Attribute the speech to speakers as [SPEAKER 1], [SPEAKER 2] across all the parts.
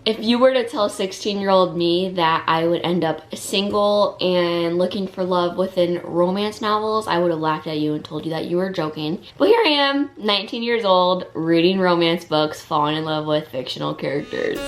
[SPEAKER 1] If you were to tell 16-year-old me that I would end up single and looking for love within romance novels, I would have laughed at you and told you that you were joking. But here I am, 19 years old, reading romance books, falling in love with fictional characters.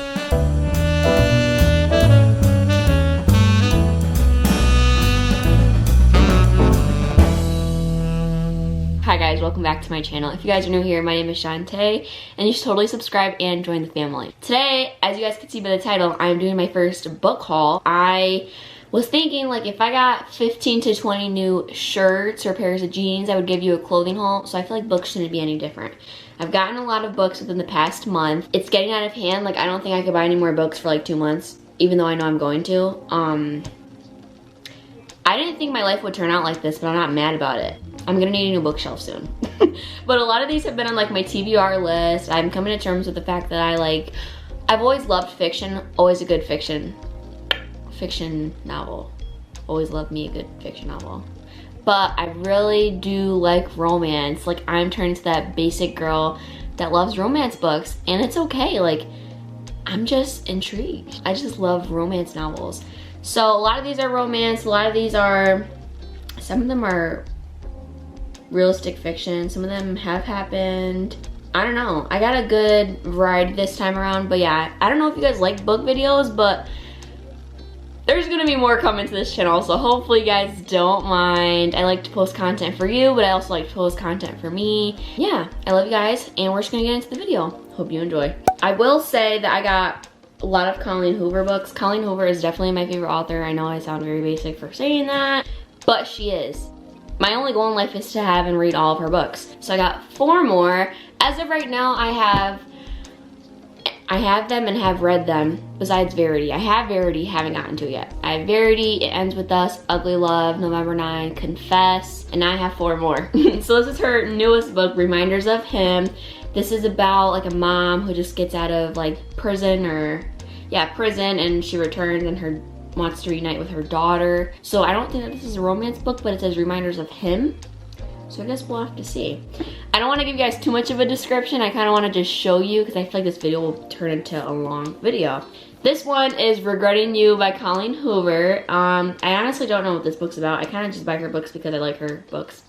[SPEAKER 1] Hi guys, welcome back to my channel. If you guys are new here, my name is Shantae, and you should totally subscribe and join the family. Today, as you guys can see by the title, I'm doing my first book haul. I was thinking, like, if I got 15 to 20 new shirts or pairs of jeans, I would give you a clothing haul, so I feel like books shouldn't be any different. I've gotten a lot of books within the past month. It's getting out of hand. Like, I don't think I could buy any more books for like 2 months, even though I know I'm going to. I didn't think my life would turn out like this, but I'm not mad about it. I'm gonna need a new bookshelf soon. But a lot of these have been on like my TBR list. I'm coming to terms with the fact that I've always loved fiction, always a good fiction novel. Always loved me a good fiction novel. But I really do like romance. Like, I'm turning to that basic girl that loves romance books, and it's okay. Like, I'm just intrigued. I just love romance novels. So a lot of these are romance, a lot of these are, some of them are realistic fiction, some of them have happened. I don't know, I got a good variety this time around. But yeah, I don't know if you guys like book videos, but there's gonna be more coming to this channel, so hopefully you guys don't mind. I like to post content for you, but I also like to post content for me. Yeah, I love you guys, and we're just gonna get into the video. Hope you enjoy. I will say that I got a lot of Colleen Hoover books. Colleen Hoover is definitely my favorite author. I know I sound very basic for saying that, but she is. My only goal in life is to have and read all of her books. So I got 4 more. As of right now, I have them and have read them, besides Verity. I have Verity, haven't gotten to it yet. I have Verity, It Ends With Us, Ugly Love, November 9, Confess, and now I have 4 more. So this is her newest book, Reminders of Him. This is about like a mom who just gets out of like prison, and she returns and wants to reunite with her daughter. So I don't think that this is a romance book, but it says Reminders of Him. So I guess we'll have to see. I don't want to give you guys too much of a description. I kind of want to just show you because I feel like this video will turn into a long video. This one is Regretting You by Colleen Hoover. I honestly don't know what this book's about. I kind of just buy her books because I like her books.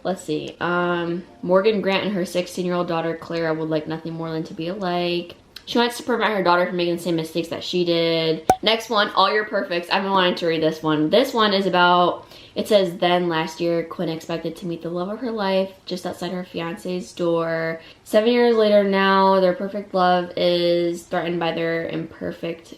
[SPEAKER 1] Let's see. Morgan Grant and her 16-year-old daughter Clara would like nothing more than to be alike. She wants to prevent her daughter from making the same mistakes that she did. Next one, All Your Perfects. I've been wanting to read this one. This one is about, it says, then last year, Quinn expected to meet the love of her life just outside her fiance's door. 7 years later now, their perfect love is threatened by their imperfect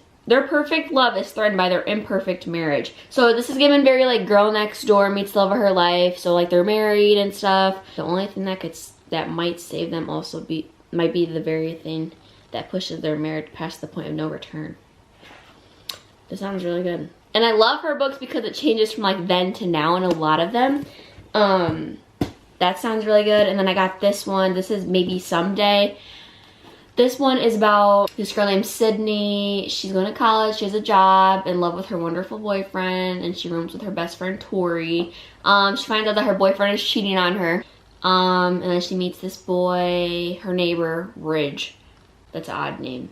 [SPEAKER 1] marriage. So this is given very like girl next door meets the love of her life. So like they're married and stuff. The only thing that might save them also might be the very thing that pushes their marriage past the point of no return. This sounds really good. And I love her books because it changes from like then to now in a lot of them. That sounds really good. And then I got this one. This is Maybe Someday. This one is about this girl named Sydney. She's going to college, she has a job, in love with her wonderful boyfriend, and she rooms with her best friend Tori. She finds out that her boyfriend is cheating on her. And then she meets this boy, her neighbor, Ridge. That's an odd name.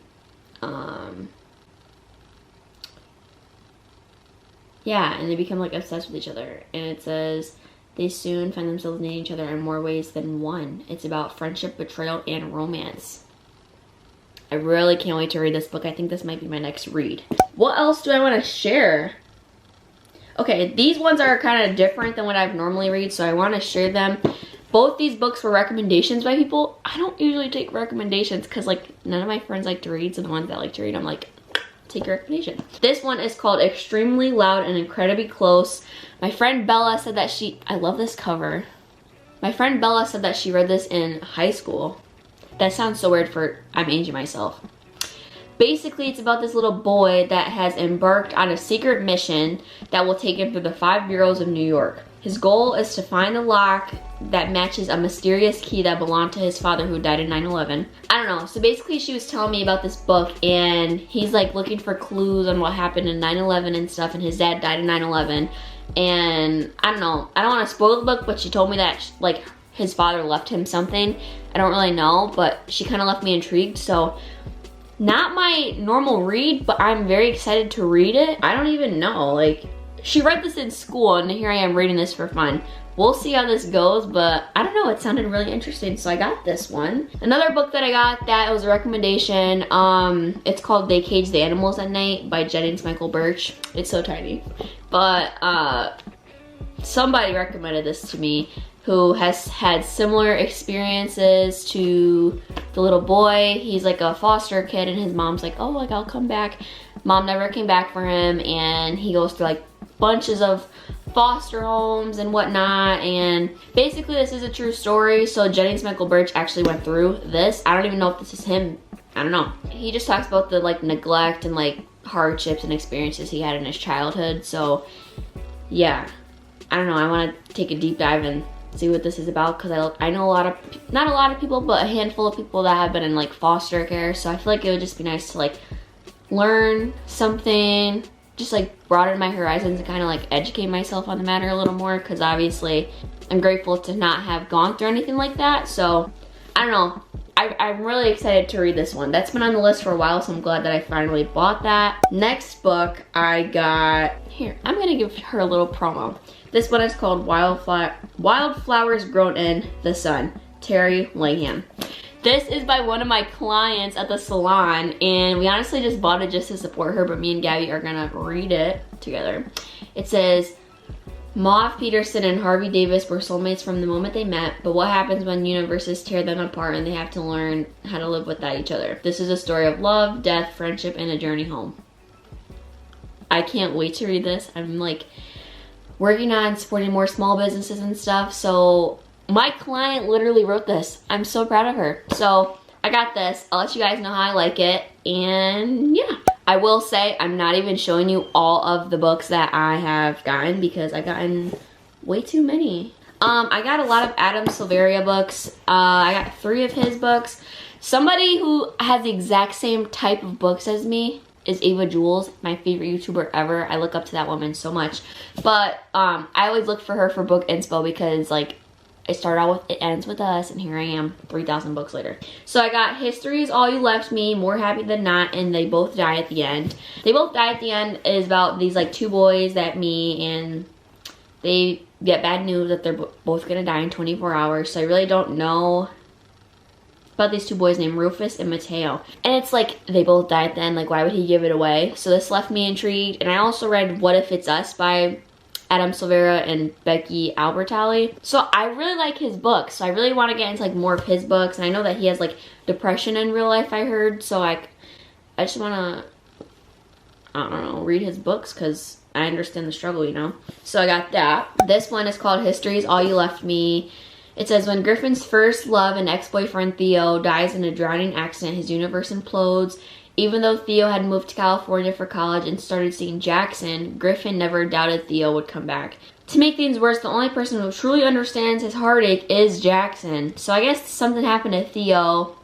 [SPEAKER 1] Yeah, and they become like obsessed with each other. And it says they soon find themselves needing each other in more ways than one. It's about friendship, betrayal, and romance. I really can't wait to read this book. I think this might be my next read. What else do I want to share? Okay, these ones are kind of different than what I've normally read, so I want to share them. Both these books were recommendations by people. I don't usually take recommendations because like none of my friends like to read, so the ones that like to read, I'm like, take a recommendation. This one is called Extremely Loud and Incredibly Close. My friend Bella said that I love this cover. My friend Bella said that she read this in high school. That sounds so weird for I'm Angie myself. Basically, it's about this little boy that has embarked on a secret mission that will take him through the 5 boroughs of New York. His goal is to find the lock that matches a mysterious key that belonged to his father who died in 9/11. I don't know. So basically, she was telling me about this book, and he's like looking for clues on what happened in 9/11 and stuff, and his dad died in 9/11. And I don't know. I don't want to spoil the book, but she told me that like his father left him something. I don't really know, but she kind of left me intrigued. So not my normal read, but I'm very excited to read it. I don't even know, like, she read this in school and here I am reading this for fun. We'll see how this goes, but I don't know, it sounded really interesting, so I got this one. Another book that I got that was a recommendation, it's called They Cage the Animals at Night by Jennings, Birch. It's so tiny. But somebody recommended this to me who has had similar experiences to the little boy. He's like a foster kid and his mom's like, oh, like I'll come back. Mom never came back for him, and he goes through like bunches of foster homes and whatnot, and basically this is a true story. So Jennings Birch actually went through this. I don't even know if this is him. I don't know. He just talks about the like neglect and like hardships and experiences he had in his childhood. So yeah, I don't know. I want to take a deep dive and see what this is about, because I know not a lot of people, but a handful of people that have been in like foster care. So I feel like it would just be nice to like learn something, just like broaden my horizons and kind of like educate myself on the matter a little more, because obviously I'm grateful to not have gone through anything like that. So I don't know, I'm really excited to read this one. That's been on the list for a while, so I'm glad that I finally bought that. Next book I got, here, I'm gonna give her a little promo. This one is called Wildflowers Grown in the Sun, Tori Langham. This is by one of my clients at the salon, and we honestly just bought it just to support her, but me and Gabby are gonna read it together. It says, Mauve Peterson and Harvey Davis were soulmates from the moment they met, but what happens when universes tear them apart and they have to learn how to live without each other? This is a story of love, death, friendship, and a journey home. I can't wait to read this. I'm like working on supporting more small businesses and stuff, so my client literally wrote this. I'm so proud of her. So I got this. I'll let you guys know how I like it. And yeah, I will say I'm not even showing you all of the books that I have gotten, because I've gotten way too many. I got a lot of Adam Silveria books. I got 3 of his books. Somebody who has the exact same type of books as me is Ava Jules, my favorite YouTuber ever. I look up to that woman so much. But I always look for her for book inspo, because like, it started out with It Ends With Us, and here I am 3,000 books later. So I got History Is All You Left Me, More Happy Than Not, and They Both Die at the End. They Both Die at the End is about these like 2 boys that meet, and they get bad news that they're both gonna die in 24 hours. So I really don't know about these 2 boys named Rufus and Mateo. And it's like, they both die at the end, like why would he give it away? So this left me intrigued. And I also read What If It's Us by Adam Silvera and Becky Albertalli. So I really like his books. So I really want to get into like more of his books. And I know that he has like depression in real life, I heard. So I just want to, I don't know, read his books, because I understand the struggle, you know. So I got that. This one is called History Is All You Left Me. It says, when Griffin's first love and ex-boyfriend Theo dies in a drowning accident, his universe implodes. Even though Theo had moved to California for college and started seeing Jackson, Griffin never doubted Theo would come back. To make things worse, the only person who truly understands his heartache is Jackson. So I guess something happened to Theo,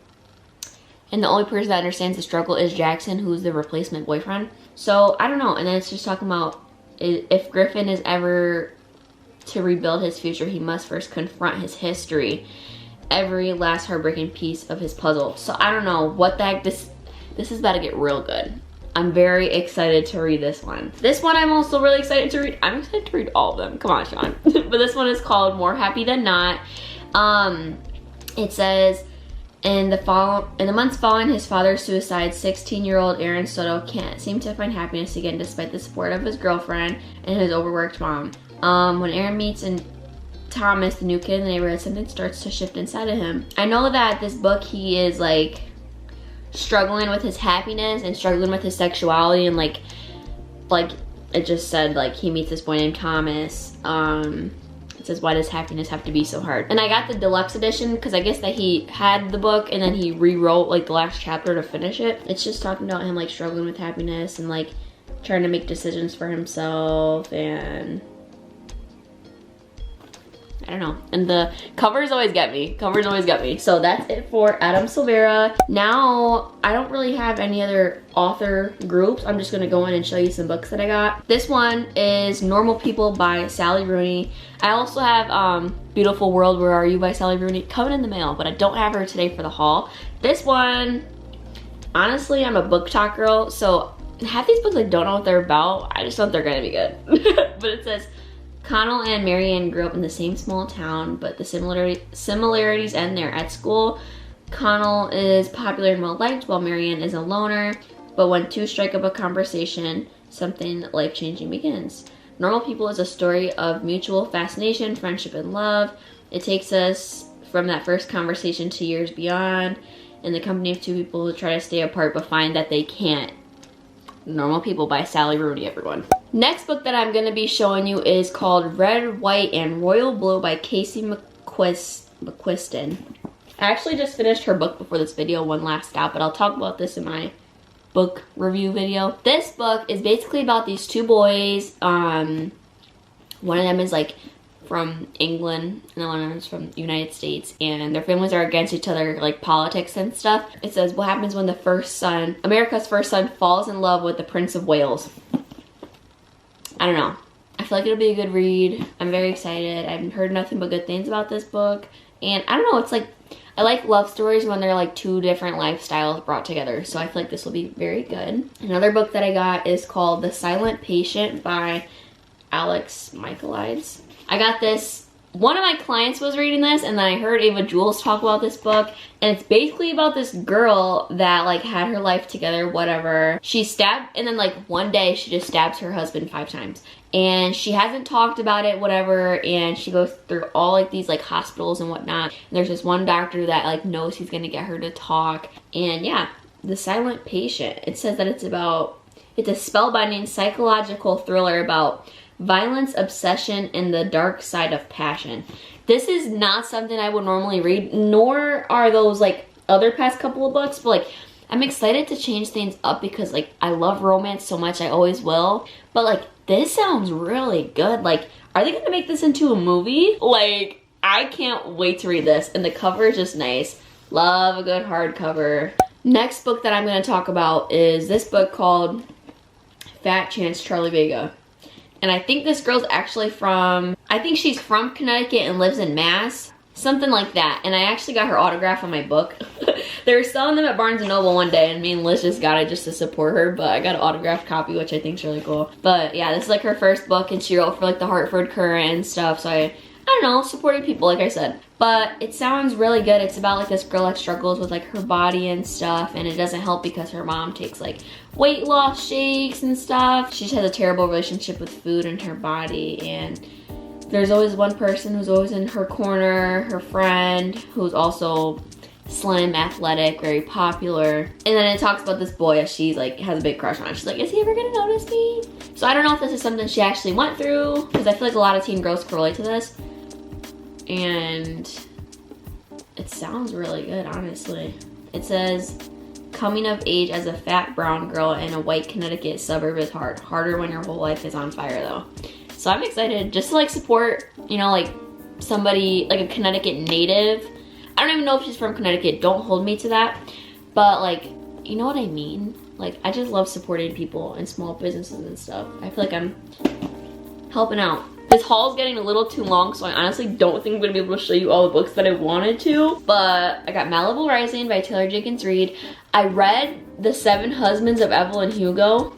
[SPEAKER 1] and the only person that understands the struggle is Jackson, who's the replacement boyfriend. So I don't know. And then it's just talking about if Griffin is ever to rebuild his future, he must first confront his history, every last heartbreaking piece of his puzzle. So I don't know what the heck this is about to get real good. I'm very excited to read this one. This one I'm also really excited to read. I'm excited to read all of them. Come on, Sean. But this one is called More Happy Than Not. It says, in the months following his father's suicide, 16-year-old Aaron Soto can't seem to find happiness again despite the support of his girlfriend and his overworked mom. When Aaron meets Thomas, the new kid in the neighborhood, something starts to shift inside of him. I know that this book, he is like struggling with his happiness and struggling with his sexuality, and like it just said like he meets this boy named Thomas. It says, why does happiness have to be so hard? And I got the deluxe edition because I guess that he had the book and then he rewrote like the last chapter to finish it. It's just talking about him like struggling with happiness and like trying to make decisions for himself, and I don't know. And the covers always get me. Covers always get me. So that's it for Adam Silvera. Now, I don't really have any other author groups. I'm just gonna go in and show you some books that I got. This one is Normal People by Sally Rooney. I also have Beautiful World, Where Are You by Sally Rooney coming in the mail, but I don't have her today for the haul. This one honestly, I'm a book talk girl, so half these books I don't know what they're about. I just know they're gonna be good. But it says, Connell and Marianne grew up in the same small town, but the similarities end there. At school, Connell is popular and well liked, while Marianne is a loner. But when two strike up a conversation, something life-changing begins. Normal People is a story of mutual fascination, friendship, and love. It takes us from that first conversation to years beyond, in the company of two people who try to stay apart but find that they can't. Normal People by Sally Rooney, everyone. Next book that I'm going to be showing you is called Red, White, and Royal Blue by Casey mcquiston. I actually just finished her book before this video, One Last Stop, but I'll talk about this in my book review video. This book is basically about these two boys. One of them is like from England and the one of them is from the United States, and their families are against each other, like politics and stuff. It says, what happens when the first son, America's first son, falls in love with the Prince of Wales? I don't know. I feel like it'll be a good read. I'm very excited. I've heard nothing but good things about this book. And I don't know, it's like, I like love stories when they're like two different lifestyles brought together. So I feel like this will be very good. Another book that I got is called The Silent Patient by Michalides. I got this, one of my clients was reading this, and then I heard Ava Jules talk about this book, and it's basically about this girl that like had her life together, whatever. She stabbed, and then like one day she just stabs her husband 5 times. And she hasn't talked about it, whatever, and she goes through all like these like hospitals and whatnot. And there's this one doctor that like knows he's gonna get her to talk. And yeah, The Silent Patient. It says that it's a spellbinding psychological thriller about violence, obsession, and the dark side of passion. This is not something I would normally read, nor are those like other past couple of books, but like I'm excited to change things up because like I love romance so much, I always will. But like this sounds really good. Like, are they gonna make this into a movie? Like, I can't wait to read this, and the cover is just nice. Love a good hardcover. Next book that I'm gonna talk about is this book called Fat Chance Charlie Vega. And I think this girl's actually from, I think she's from Connecticut and lives in Mass. Something like that. And I actually got her autograph on my book. They were selling them at Barnes & Noble one day, and me and Liz just got it just to support her. But I got an autographed copy, which I think is really cool. But yeah, this is like her first book, and she wrote for like the Hartford Courant and stuff. So I don't know, supporting people, like I said. But it sounds really good. It's about like this girl that struggles with like her body and stuff, and it doesn't help because her mom takes like weight loss shakes and stuff. She just has a terrible relationship with food and her body, and there's always one person who's always in her corner, her friend, who's also slim, athletic, very popular. And then it talks about this boy that she's like has a big crush on. She's like, is he ever gonna notice me? So I don't know if this is something she actually went through, because I feel like a lot of teen girls can relate to this. And it sounds really good, honestly. It says, coming of age as a fat brown girl in a white Connecticut suburb is hard. Harder when your whole life is on fire, though. So I'm excited just to like support, you know, like somebody, like a Connecticut native. I don't even know if she's from Connecticut. Don't hold me to that. But like, you know what I mean? Like, I just love supporting people and small businesses and stuff. I feel like I'm helping out. This haul is getting a little too long, so I honestly don't think I'm gonna be able to show you all the books that I wanted to. But I got Malibu Rising by Taylor Jenkins Reid. I read The 7 Husbands of Evelyn Hugo.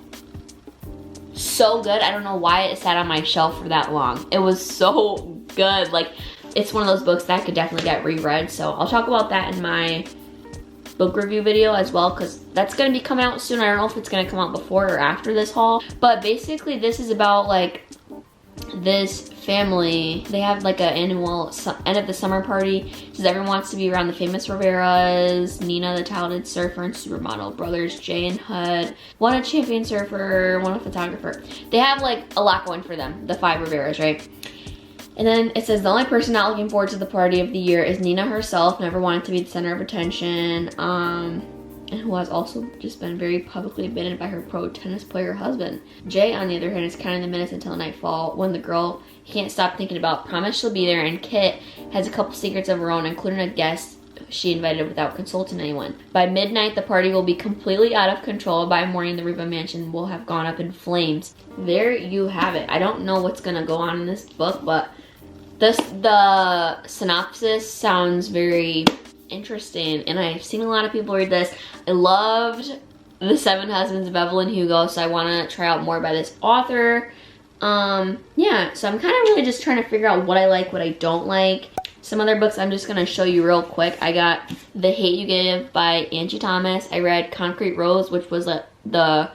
[SPEAKER 1] So good. I don't know why it sat on my shelf for that long. It was so good. Like, it's one of those books that could definitely get reread. So I'll talk about that in my book review video as well, because that's going to be coming out soon. I don't know if it's going to come out before or after this haul. But basically this is about like this family. They have like an annual end of the summer party because everyone wants to be around the famous Riveras, Nina the talented surfer and supermodel, brothers Jay and Hud, one a champion surfer, one a photographer. They have like a lot going for them, the 5 Riveras, right? And then it says the only person not looking forward to the party of the year is Nina herself, never wanted to be the center of attention, and who has also just been very publicly abandoned by her pro tennis player husband. Jay, on the other hand, is counting the minutes until nightfall when the girl he can't stop thinking about promised she'll be there, and Kit has a couple secrets of her own, including a guest she invited without consulting anyone. By midnight, the party will be completely out of control. By morning, the Riva mansion will have gone up in flames. There you have it. I don't know what's gonna go on in this book, but the synopsis sounds very interesting, and I've seen a lot of people read this. I loved The Seven Husbands of Evelyn Hugo, so I want to try out more by this author. Yeah, so I'm kind of really just trying to figure out what I like, what I don't like. Some other books I'm just going to show you real quick. I got The Hate You Give by Angie Thomas. I read Concrete Rose, which was the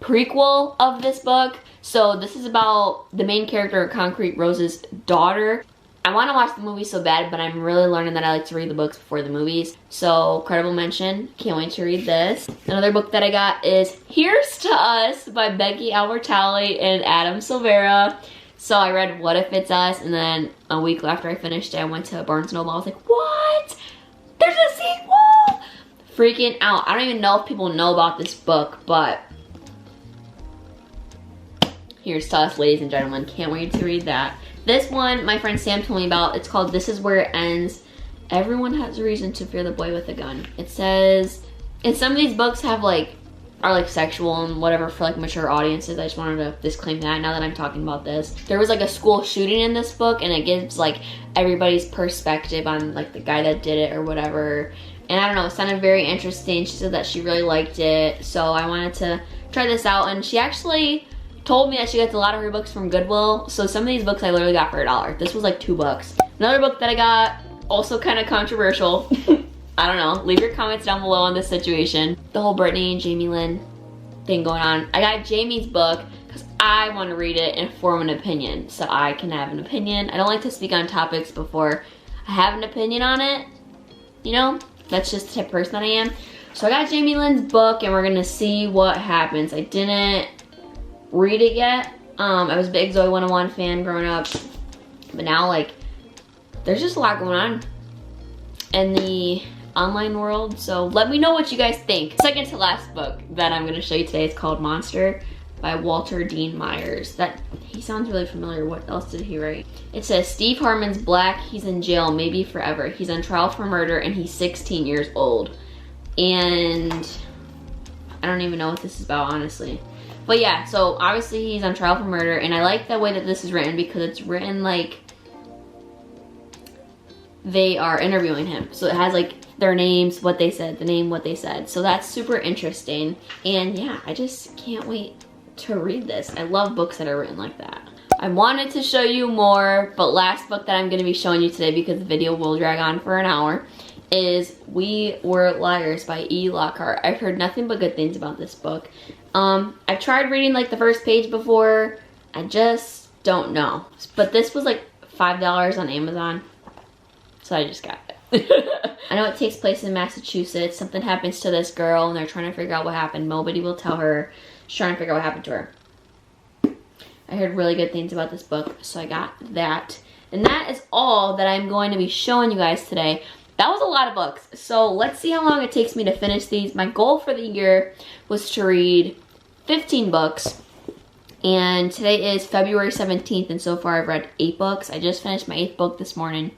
[SPEAKER 1] prequel of this book. So this is about the main character of Concrete Rose's daughter. I want to watch the movie so bad, but I'm really learning that I like to read the books before the movies. So, credible mention. Can't wait to read this. Another book that I got is Here's to Us by Becky, Albertalli, and Adam Silvera. So I read What If It's Us, and then a week after I finished it, I went to Barnes & Noble. I was like, what? There's a sequel! Freaking out. I don't even know if people know about this book, but Here's to Us, ladies and gentlemen. Can't wait to read that. This one, my friend Sam told me about. It's called This Is Where It Ends. Everyone has a reason to fear the boy with a gun. It says, and some of these books have are like sexual and whatever for like mature audiences. I just wanted to disclaim that now that I'm talking about this. There was like a school shooting in this book, and it gives like everybody's perspective on like the guy that did it or whatever. And I don't know, it sounded very interesting. She said that she really liked it, so I wanted to try this out. And she actually told me that she gets a lot of her books from Goodwill. So some of these books I literally got for $1. This was like $2. Another book that I got, also kind of controversial. I don't know, leave your comments down below on this situation. The whole Brittany and Jamie Lynn thing going on. I got Jamie's book because I want to read it and form an opinion so I can have an opinion. I don't like to speak on topics before I have an opinion on it. You know, that's just the type of person that I am. So I got Jamie Lynn's book, and we're gonna see what happens. I didn't read it yet. I was a big Zoe 101 fan growing up, but now like there's just a lot going on in the online world, so let me know what you guys think. Second to last book that I'm going to show you today is called Monster by Walter Dean Myers. That he sounds really familiar. What else did he write? It says Steve Harmon's black, he's in jail, maybe forever. He's on trial for murder and he's 16 years old. And I don't even know what this is about, honestly. But yeah, so obviously he's on trial for murder, and I like the way that this is written because it's written like they are interviewing him. So it has like their names, what they said, the name, what they said. So that's super interesting. And yeah, I just can't wait to read this. I love books that are written like that. I wanted to show you more, but last book that I'm going to be showing you today, because the video will drag on for an hour, is We Were Liars by E. Lockhart. I've heard nothing but good things about this book. I've tried reading like the first page before. I just don't know. But this was like $5 on Amazon. So I just got it. I know it takes place in Massachusetts. Something happens to this girl and they're trying to figure out what happened. Nobody will tell her. She's trying to figure out what happened to her. I heard really good things about this book, so I got that. And that is all that I'm going to be showing you guys today. That was a lot of books. So let's see how long it takes me to finish these. My goal for the year was to read 15 books. And today is February 17th, and so far I've read 8 books. I just finished my 8th book this morning.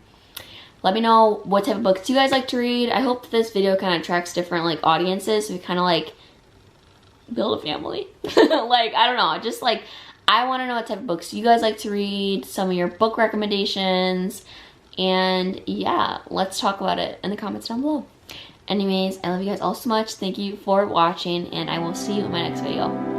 [SPEAKER 1] Let me know what type of books you guys like to read. I hope that this video kind of attracts different like audiences, so we kind of like build a family. Like, I don't know, just like I want to know what type of books you guys like to read, some of your book recommendations, and yeah, let's talk about it in the comments down below. Anyways, I love you guys all so much. Thank you for watching, and I will see you in my next video.